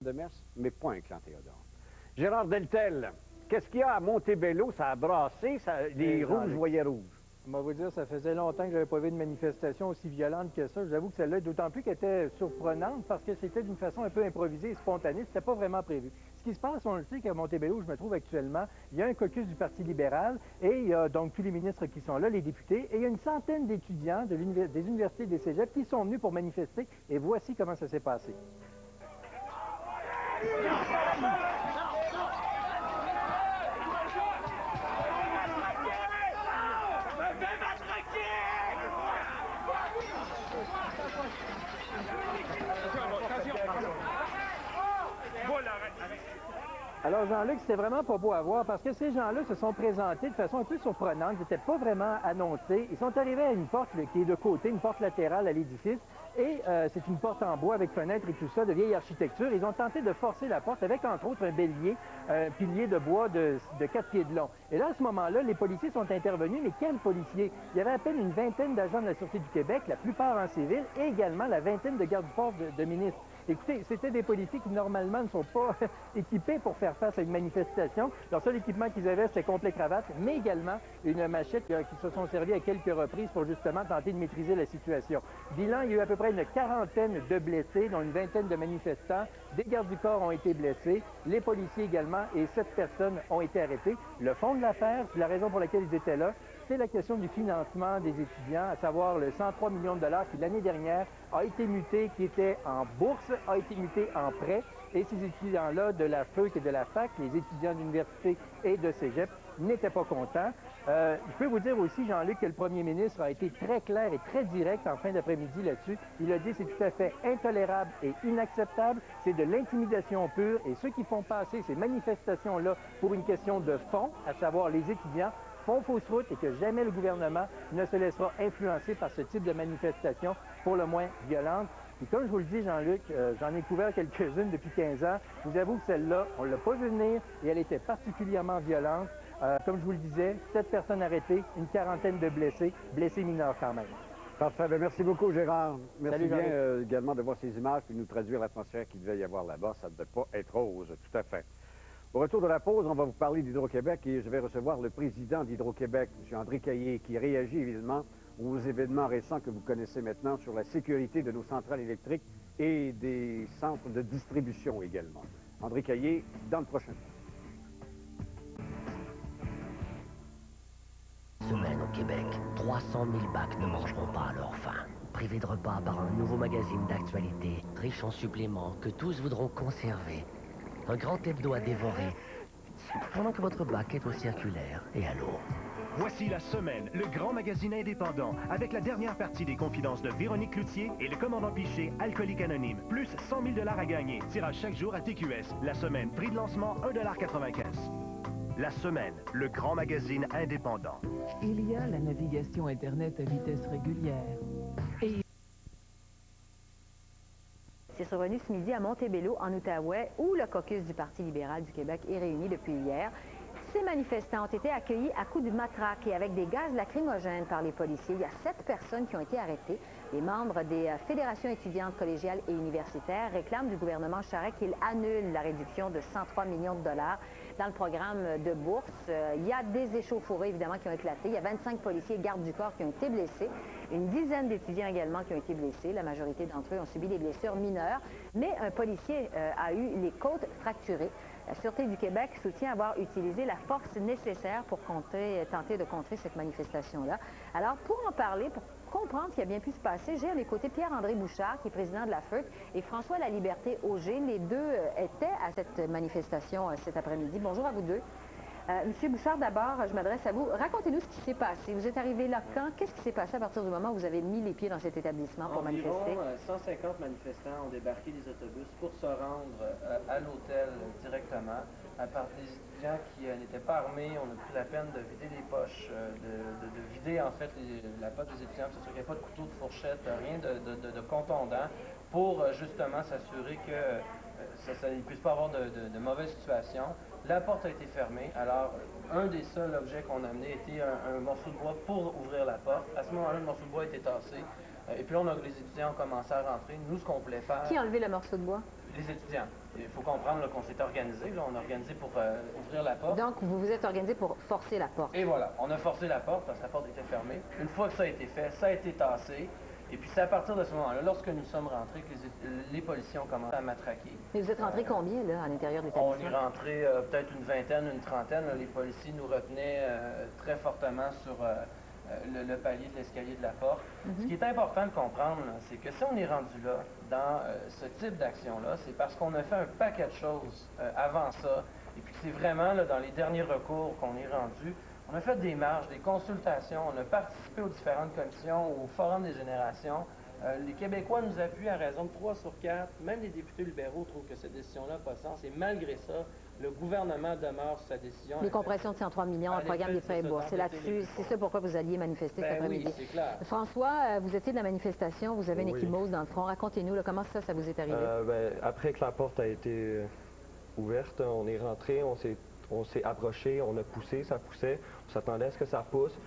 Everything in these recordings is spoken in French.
de Mers, mais pas un clan Théodore. Gérard Deltel, qu'est-ce qu'il y a à Montebello? Ça a brassé, les rouges voyaient rouge. On va vous dire, ça faisait longtemps que je n'avais pas vu une manifestation aussi violente que ça. Je vous avoue que celle-là est d'autant plus qu'elle était surprenante parce que c'était d'une façon un peu improvisée et spontanée. C'était pas vraiment prévu. Ce qui se passe, on le sait qu'à Montebello, où je me trouve actuellement, il y a un caucus du Parti libéral et il y a donc tous les ministres qui sont là, les députés, et il y a une centaine d'étudiants des universités et des cégeps qui sont venus pour manifester. Et voici comment ça s'est passé. Alors Jean-Luc, c'était vraiment pas beau à voir parce que ces gens-là se sont présentés de façon un peu surprenante. Ils n'étaient pas vraiment annoncés. Ils sont arrivés à une porte qui est de côté, une porte latérale à l'édifice. Et c'est une porte en bois avec fenêtre et tout ça, de vieille architecture. Ils ont tenté de forcer la porte avec, entre autres, un bélier, un pilier de bois de 4 pieds de long. Et là, à ce moment-là, les policiers sont intervenus. Mais quels policiers? Il y avait à peine une vingtaine d'agents de la Sûreté du Québec, la plupart en civil, et également la vingtaine de gardes-du-corps de ministres. Écoutez, c'était des policiers qui, normalement, ne sont pas équipés pour faire face à une manifestation. Leur seul équipement qu'ils avaient, c'était complet-cravate, mais également une machette qui se sont servis à quelques reprises pour justement tenter de maîtriser la situation. Bilan, il y a eu à peu près une quarantaine de blessés, dont une vingtaine de manifestants. Des gardes du corps ont été blessés, les policiers également, et 7 personnes ont été arrêtées. Le fond de l'affaire, c'est la raison pour laquelle ils étaient là, c'est la question du financement des étudiants, à savoir le 103 millions de dollars qui, l'année dernière, a été muté, qui était en bourse, a été muté en prêt. Et ces étudiants-là de la FEUC et de la FAC, les étudiants d'université et de cégep, n'étaient pas contents. Je peux vous dire aussi, Jean-Luc, que le premier ministre a été très clair et très direct en fin d'après-midi là-dessus. Il a dit que c'est tout à fait intolérable et inacceptable. C'est de l'intimidation pure. Et ceux qui font passer ces manifestations-là pour une question de fond, à savoir les étudiants, font fausse route et que jamais le gouvernement ne se laissera influencer par ce type de manifestation, pour le moins violente. Et comme je vous le dis, Jean-Luc, j'en ai couvert quelques-unes depuis 15 ans. Je vous avoue que celle-là, on ne l'a pas vu venir et elle était particulièrement violente. Comme je vous le disais, 7 personnes arrêtées, une quarantaine de blessés, blessés mineurs quand même. Parfait. Bien, merci beaucoup, Gérard. Merci Salut, bien également de voir ces images et de nous traduire l'atmosphère qu'il devait y avoir là-bas. Ça ne devait pas être rose, tout à fait. Au retour de la pause, on va vous parler d'Hydro-Québec et je vais recevoir le président d'Hydro-Québec, M. André Caillé, qui réagit évidemment aux événements récents que vous connaissez maintenant sur la sécurité de nos centrales électriques et des centres de distribution également. André Caillé, dans le prochain. Semaine au Québec, 300 000 bacs ne mangeront pas à leur faim. Privés de repas par un nouveau magazine d'actualité, riche en suppléments que tous voudront conserver. Un grand hebdo à dévorer, pendant que votre bac est au circulaire et à l'eau. Voici La Semaine, le grand magazine indépendant, avec la dernière partie des confidences de Véronique Cloutier et le commandant Piché, alcoolique anonyme, plus 100 000 $ à gagner. Tirage chaque jour à TQS. La Semaine, prix de lancement 1,95 $. La Semaine, le grand magazine indépendant. Il y a la navigation Internet à vitesse régulière. C'est survenu ce midi à Montebello, en Outaouais, où le caucus du Parti libéral du Québec est réuni depuis hier. Ces manifestants ont été accueillis à coups de matraque et avec des gaz lacrymogènes par les policiers. Il y a 7 personnes qui ont été arrêtées. Les membres des fédérations étudiantes collégiales et universitaires réclament du gouvernement Charest qu'il annule la réduction de 103 millions de dollars dans le programme de bourse. Il y a des échauffourées, évidemment, qui ont éclaté. Il y a 25 policiers et gardes du corps qui ont été blessés. Une dizaine d'étudiants également qui ont été blessés. La majorité d'entre eux ont subi des blessures mineures. Mais un policier a eu les côtes fracturées. La Sûreté du Québec soutient avoir utilisé la force nécessaire pour tenter de contrer cette manifestation-là. Alors, pour en parler, pour comprendre ce qui a bien pu se passer, j'ai à mes côtés Pierre-André Bouchard, qui est président de la FEUC, et François Laliberté-Auger. Les deux étaient à cette manifestation cet après-midi. Bonjour à vous deux. Monsieur Bouchard, d'abord, je m'adresse à vous. Racontez-nous ce qui s'est passé. Vous êtes arrivé là quand? Qu'est-ce qui s'est passé à partir du moment où vous avez mis les pieds dans cet établissement pour manifester? Environ 150 manifestants ont débarqué des autobus pour se rendre à l'hôtel directement. À part des étudiants qui n'étaient pas armés, on a pris la peine de vider les poches, de vider en fait la poche des étudiants, c'est sûr qu'il n'y a pas de couteau, de fourchette, rien de contondant, pour justement s'assurer que il ne puisse pas avoir de mauvaises situations. La porte a été fermée, alors un des seuls objets qu'on a amené était un morceau de bois pour ouvrir la porte. À ce moment-là, le morceau de bois a été tassé. Et puis là, les étudiants ont commencé à rentrer. Nous, ce qu'on voulait faire... Qui a enlevé le morceau de bois? Les étudiants. Il faut comprendre qu'on s'est organisé. On a organisé pour ouvrir la porte. Donc, vous vous êtes organisé pour forcer la porte. Et voilà, on a forcé la porte parce que la porte était fermée. Une fois que ça a été fait, ça a été tassé. Et puis c'est à partir de ce moment-là, lorsque nous sommes rentrés, que les policiers ont commencé à matraquer. Mais vous êtes rentrés combien, là, à l'intérieur de On l'établissement? est rentré peut-être une vingtaine, une trentaine. Les policiers nous retenaient très fortement sur le palier de l'escalier de la porte. Ce qui est important de comprendre, c'est que si on est rendu là, dans ce type d'action-là, c'est parce qu'on a fait un paquet de choses avant ça. Et puis c'est vraiment là, dans les derniers recours qu'on est rendu. On a fait des marches, des consultations, on a participé aux différentes commissions, au Forum des générations. Les Québécois nous appuient à raison de 3 sur 4. Même les députés libéraux trouvent que cette décision-là n'a pas de sens. Et malgré ça, le gouvernement demeure sur sa décision. Les compressions de 103 millions, le programme des prêts et bourses. C'est là-dessus, c'est ça pourquoi vous alliez manifester cet après-midi. Oui, c'est clair. François, vous étiez de la manifestation, vous avez une ecchymose dans le front. Racontez-nous, là, comment ça vous est arrivé? Après que la porte a été ouverte, on est rentré, on s'est approché, on a poussé, ça poussait, on s'attendait à ce que ça pousse.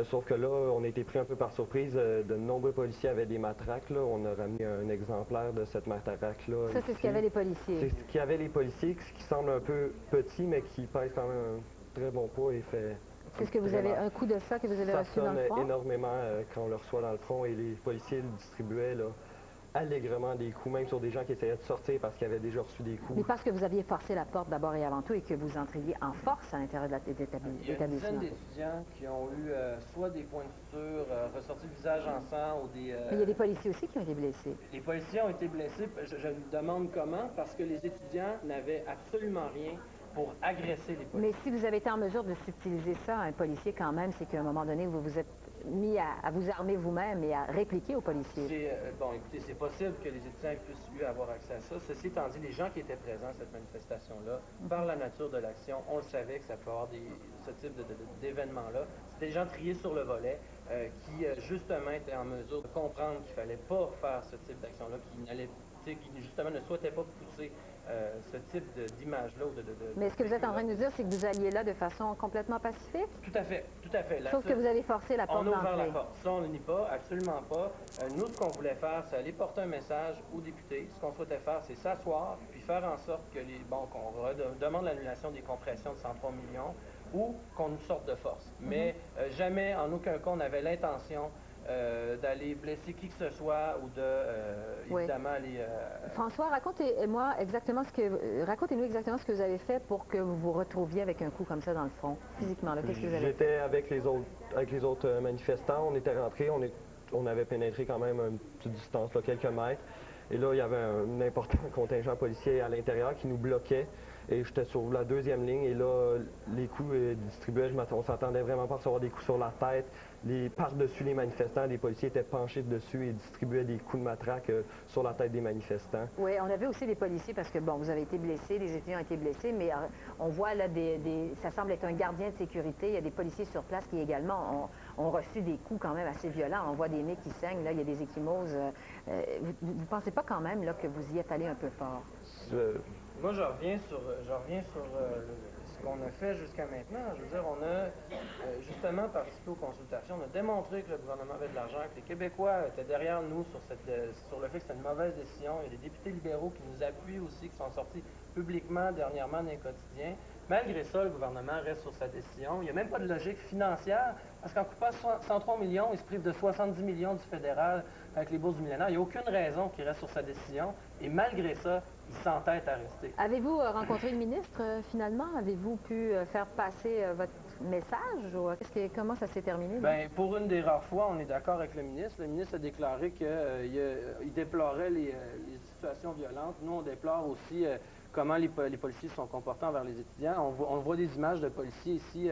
Sauf que là, on a été pris un peu par surprise. De nombreux policiers avaient des matraques. Là. On a ramené un exemplaire de cette matraque-là. Ça, c'est ce qu'avaient les policiers. C'est ce qu'avaient les policiers, ce qui semble un peu petit, mais qui pèse quand même un très bon poids et fait... C'est ce que vous avez, un coup de ça que vous avez reçu dans le front? Ça sonne énormément quand on le reçoit dans le front et les policiers le distribuaient là, allègrement des coups, même sur des gens qui essayaient de sortir parce qu'ils avaient déjà reçu des coups. Mais parce que vous aviez forcé la porte d'abord et avant tout et que vous entriez en force à l'intérieur de l'établissement. Il y a une dizaine d'étudiants qui ont eu soit des points de suture, ressortis le visage en sang ou des... Mais il y a des policiers aussi qui ont été blessés. Les policiers ont été blessés. Je me demande comment, parce que les étudiants n'avaient absolument rien pour agresser les policiers. Mais si vous avez été en mesure de subtiliser ça à un policier quand même, c'est qu'à un moment donné, vous vous êtes mis à vous armer vous-même et à répliquer aux policiers. Bon, écoutez, c'est possible que les étudiants puissent avoir accès à ça. Ceci étant dit, les gens qui étaient présents à cette manifestation-là, par la nature de l'action, on le savait que ça peut avoir ce type d'événements-là. C'était des gens triés sur le volet qui, justement, étaient en mesure de comprendre qu'il ne fallait pas faire ce type d'action-là, qui justement ne souhaitaient pas pousser ce type d'image-là. Mais ce que vous êtes en train de nous dire, c'est que vous alliez là de façon complètement pacifique? Tout à fait, tout à fait. Sauf que vous avez forcé la porte d'entrée. On a ouvert la porte. Ça, on ne le nie pas, absolument pas. Nous, ce qu'on voulait faire, c'est aller porter un message aux députés. Ce qu'on souhaitait faire, c'est s'asseoir, puis faire en sorte que qu'on demande l'annulation des compressions de 103 millions ou qu'on nous sorte de force. Mais jamais, en aucun cas, on avait l'intention d'aller blesser qui que ce soit ou de, évidemment, aller... François, racontez-nous exactement ce que vous avez fait pour que vous vous retrouviez avec un coup comme ça dans le front, physiquement. Qu'est-ce que vous avez fait? J'étais avec les autres manifestants, on était rentrés, on avait pénétré quand même une petite distance, là, quelques mètres. Et là, il y avait un important contingent policier à l'intérieur qui nous bloquait. Et j'étais sur la deuxième ligne et là, les coups distribuaient, on s'attendait vraiment pas à recevoir des coups sur la tête. Par-dessus les manifestants, les policiers étaient penchés dessus et distribuaient des coups de matraque sur la tête des manifestants. Oui, on avait aussi des policiers parce que, bon, vous avez été blessés, les étudiants ont été blessés, mais on voit là, ça semble être un gardien de sécurité. Il y a des policiers sur place qui également ont reçu des coups quand même assez violents. On voit des nez qui saignent, là, il y a des ecchymoses. Vous ne pensez pas quand même là, que vous y êtes allé un peu fort? Moi, je reviens sur ce qu'on a fait jusqu'à maintenant. Je veux dire, on a justement participé aux consultations. On a démontré que le gouvernement avait de l'argent, que les Québécois étaient derrière nous sur le fait que c'était une mauvaise décision. Il y a des députés libéraux qui nous appuient aussi, qui sont sortis publiquement dernièrement dans les quotidiens. Malgré ça, le gouvernement reste sur sa décision. Il n'y a même pas de logique financière, parce qu'en coupant 103 millions, il se prive de 70 millions du fédéral avec les bourses du millénaire. Il n'y a aucune raison qu'il reste sur sa décision. Et malgré ça, il s'entête à rester. Avez-vous rencontré le ministre, finalement? Avez-vous pu faire passer votre message? Ou comment ça s'est terminé? Bien, pour une des rares fois, on est d'accord avec le ministre. Le ministre a déclaré qu'il déplorait les situations violentes. Nous, on déplore aussi comment les policiers se sont comportés envers les étudiants. On voit des images de policiers ici.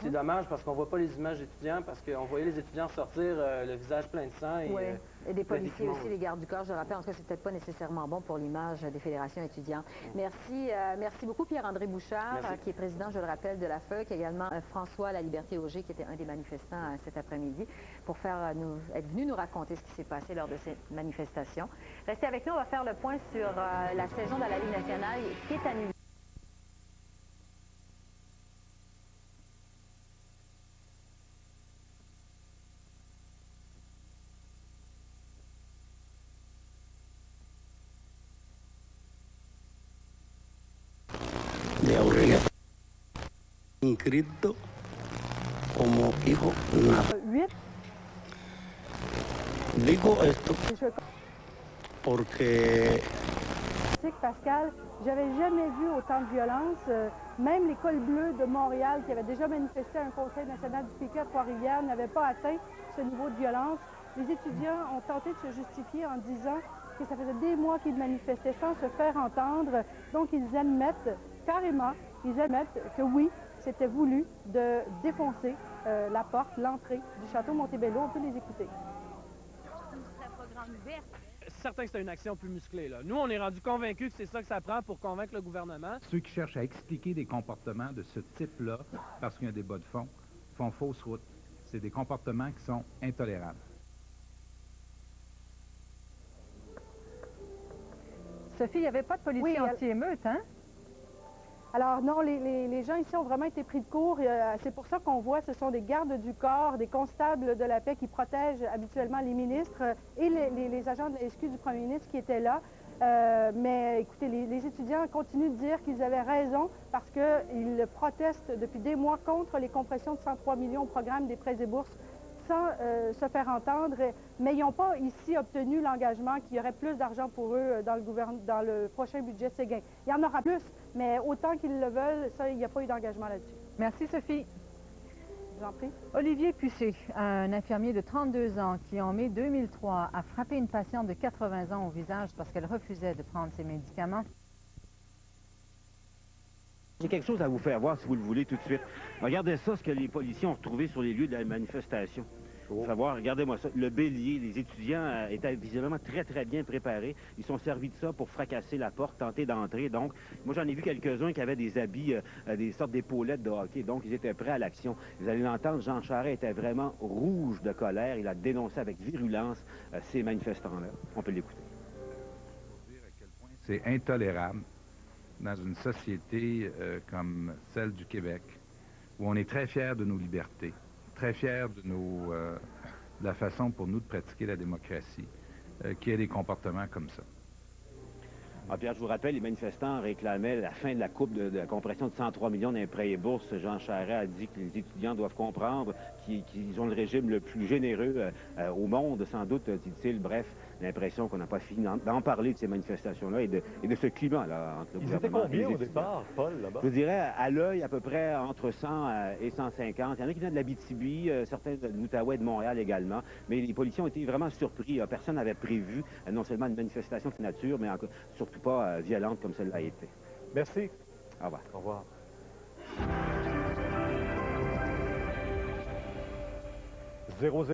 C'est dommage parce qu'on ne voit pas les images d'étudiants, parce qu'on voyait les étudiants sortir le visage plein de sang. Et des policiers aussi, les gardes du corps, je le rappelle. En tout cas, c'est peut-être pas nécessairement bon pour l'image des fédérations étudiantes. Merci beaucoup Pierre-André Bouchard, qui est président, je le rappelle, de la FEUC, également François La Liberté-Auger, qui était un des manifestants cet après-midi, pour être venu nous raconter ce qui s'est passé lors de ces manifestations. Restez avec nous, on va faire le point sur la saison dans la Ligue nationale qui est annulée. de aburrida. Inscrito como hijo nada. 8. Digo esto porque Pascal, j'avais jamais vu autant de violence. Même les cols bleus de Montréal, qui avaient déjà manifesté à un Conseil national du piquet à Trois-Rivières, n'avaient pas atteint ce niveau de violence. Les étudiants ont tenté de se justifier en disant que ça faisait des mois qu'ils manifestaient sans se faire entendre. Donc, ils admettent carrément, que oui, c'était voulu de défoncer la porte, l'entrée du château Montebello. On peut les écouter. C'est certain que c'est une action plus musclée, là. Nous, on est rendus convaincus que c'est ça que ça prend pour convaincre le gouvernement. Ceux qui cherchent à expliquer des comportements de ce type-là, parce qu'il y a un débat de fond, font fausse route. C'est des comportements qui sont intolérables. Sophie, il n'y avait pas de policiers anti-émeute, hein? Alors non, les gens ici ont vraiment été pris de court. C'est pour ça qu'on voit, ce sont des gardes du corps, des constables de la paix qui protègent habituellement les ministres et les agents de la SQ du premier ministre qui étaient là. Mais écoutez, les étudiants continuent de dire qu'ils avaient raison parce qu'ils protestent depuis des mois contre les compressions de 103 millions au programme des prêts et bourses sans se faire entendre. Mais ils n'ont pas ici obtenu l'engagement qu'il y aurait plus d'argent pour eux dans le prochain budget Séguin. Il y en aura plus, mais autant qu'ils le veulent, ça, il n'y a pas eu d'engagement là-dessus. Merci, Sophie. Je vous en prie. Olivier Puchet, un infirmier de 32 ans qui, en mai 2003, a frappé une patiente de 80 ans au visage parce qu'elle refusait de prendre ses médicaments. J'ai quelque chose à vous faire voir, si vous le voulez, tout de suite. Regardez ça, ce que les policiers ont retrouvé sur les lieux de la manifestation. Savoir, regardez-moi ça, le bélier, les étudiants étaient visiblement très, très bien préparés. Ils sont servis de ça pour fracasser la porte, tenter d'entrer. Donc, moi, j'en ai vu quelques-uns qui avaient des habits, des sortes d'épaulettes de hockey. Donc, ils étaient prêts à l'action. Vous allez l'entendre, Jean Charest était vraiment rouge de colère. Il a dénoncé avec virulence ces manifestants-là. On peut l'écouter. C'est intolérable dans une société comme celle du Québec, où on est très fiers de nos libertés, très fiers de la façon pour nous de pratiquer la démocratie, qu'il y ait des comportements comme ça. Ah, Pierre, je vous rappelle, les manifestants réclamaient la fin de la coupe de la compression de 103 millions d'un prêt et bourse. Jean Charest a dit que les étudiants doivent comprendre qu'ils ont le régime le plus généreux au monde, sans doute, dit-il. Bref, l'impression qu'on n'a pas fini d'en parler de ces manifestations-là et de ce climat-là entre le gouvernement et les étudiants. Ils étaient combien au départ, Paul, là-bas? Je vous dirais, à l'œil, à peu près entre 100 et 150. Il y en a qui viennent de l'Abitibi, certains de l'Outaouais et de Montréal également. Mais les policiers ont été vraiment surpris. Personne n'avait prévu non seulement une manifestation de cette nature, mais surtout pas violente comme celle-là a été. Merci. Au revoir. Au revoir. 0-0.